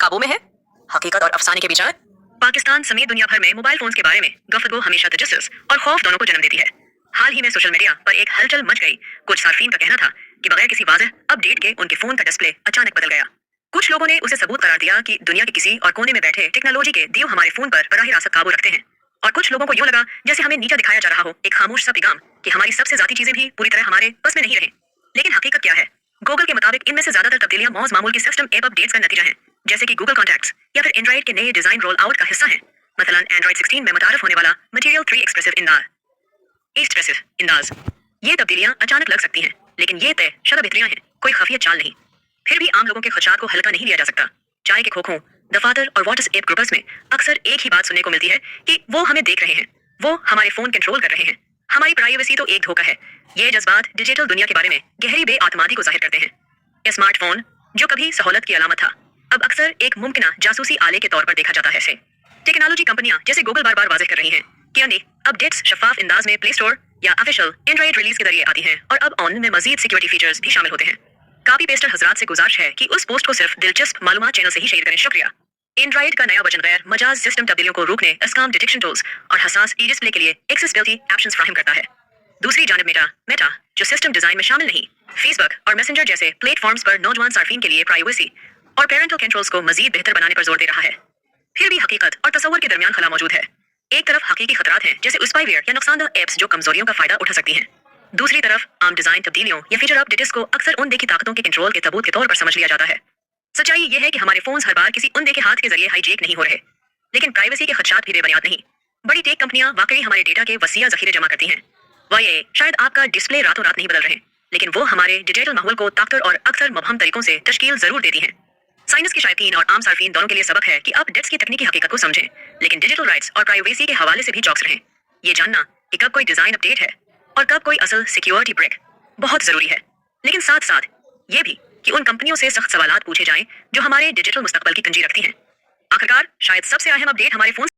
काबू में है? हकीकत और अफसाने के बीच है। पाकिस्तान समेत दुनिया भर में मोबाइल फोन्स के बारे में गफ्तगू हमेशा तजस्सुस और खौफ दोनों को जन्म देती है। हाल ही में सोशल मीडिया पर एक हलचल मच गई। कुछ सार्फिन का कहना था कि बगैर किसी वाज़ेह अपडेट के उनके फोन का डिस्प्ले अचानक बदल गया। कुछ लोगों ने उसे सबूत करार दिया कि दुनिया के किसी और कोने में बैठे टेक्नोलॉजी के दीव हमारे फोन पर बराह रास्त काबू रखते हैं, और कुछ लोगों को यूं लगा जैसे हमें नीचा दिखाया जा रहा हो, एक खामोश सा पैगाम कि हमारी सबसे ज़ाती चीजें भी पूरी तरह हमारे बस में नहीं रहे। लेकिन हकीकत क्या है? गूगल के मुताबिक इनमें से ज्यादातर तब्दीलियां मौज मामूल की सिस्टम ऐप अपडेट्स का नतीजा है, जैसे कि गूगल कॉन्टैक्ट्स या फिर एंड्रॉइड के नए डिजाइन रोल आउट का हिस्सा है। मसलन एंड्रॉइड 16 में मुतारफ होने वाला मटेरियल 3 एक्सप्रेसिव इंदाज। ये तब्दीलियां अचानक लग सकती हैं, लेकिन ये तय शरा बेहतरियां हैं, कोई खफिया चाल नहीं। फिर भी आम लोगों के खदशात को हल्का नहीं लिया जा सकता। चाय के खोखों, दफातर और व्हाट्सएप ग्रुप्स में अक्सर एक ही बात सुनने को मिलती है कि वो हमें देख रहे हैं, वो हमारे फोन कंट्रोल कर रहे हैं, हमारी प्राइवेसी तो एक धोखा है। ये जज्बात डिजिटल दुनिया के बारे में गहरी बेआतमादी को जाहिर करते हैं। स्मार्टफोन जो कभी सहूलत की अलामत था, अब अक्सर एक मुमकिन जासूसी आले के तौर पर देखा जाता है। इसे टेक्नोलॉजी कंपनियां जैसे गूगल बार बार वाज़ेह कर रही हैं कि उन्हें अपडेट्स शफाफ अंदाज में प्ले स्टोर या ऑफिशियल एंड्रॉइड रिलीज के जरिए आती हैं, और अब ऑन में मजीद सिक्योरिटी फीचर्स भी शामिल होते हैं। कॉपी पेस्टर हजरात से गुजारिश है कि उस पोस्ट को सिर्फ दिलचस्प मालूमात चैनल से ही शेयर करें। शुक्रिया। एंड्रॉइड का नया वर्जन गैर मजाज सिस्टम तब्दीलियों को रोकने, स्कैम डिटेक्शन टूल्स और हसास ई डिस्प्ले के लिए एक्सेसिबिलिटी ऑप्शंस फ्राहम करता है। दूसरी जानिब मेटा जो सिस्टम डिजाइन में शामिल नहीं, फेसबुक और मैसेंजर जैसे प्लेटफॉर्म्स पर नौजवान सार्फिन के लिए प्राइवेसी और पेरेंटल कंट्रोल्स को मजीद बेहतर बनाने पर जोर दे रहा है। फिर भी हकीकत और तस्वर के दरमियान खला मौजूद है। एक तरफ हकीकी खतरात हैं, जैसे स्पाईवेयर या नुकसानदेह एप्स जो कमजोरियों का फायदा उठा सकती हैं। दूसरी तरफ आम डिजाइन तब्दीलियों या फीचर अपडेट्स को अक्सर उन देखी ताकतों के कंट्रोल के सबूत के तौर पर समझ लिया जाता है। सच्चाई यह है कि हमारे फोन्स हर बार किसी उन देखे हाथ के जरिए हाईजेक नहीं हो रहे, लेकिन प्राइवेसी के खदशात भी बेबुनियाद नहीं। बड़ी टेक कंपनियां वाकई हमारे डेटा के वसीया जखीरे जमा करती हैं। वाये शायद आपका डिस्प्ले रातों रात नहीं बदल रहे, लेकिन वो हमारे डिजिटल माहौल को ताकतवर और अक्सर मुबहम तरीकों से तश्कील जरूर देती हैं। साइंस के शायकीन और आम सार्फिन दोनों के लिए सबक है कि अपडेट्स की तकनीकी हकीकत को समझें, लेकिन डिजिटल राइट्स और प्राइवेसी के हवाले से भी चौकस रहें। ये जानना कि कब कोई डिजाइन अपडेट है और कब कोई असल सिक्योरिटी ब्रेक बहुत जरूरी है। लेकिन साथ साथ ये भी कि उन कंपनियों से सख्त सवालात पूछे जाएं जो हमारे डिजिटल मुस्तकबल की कंजी रखती हैं। आखिरकार शायद सबसे अहम अपडेट हमारे फोन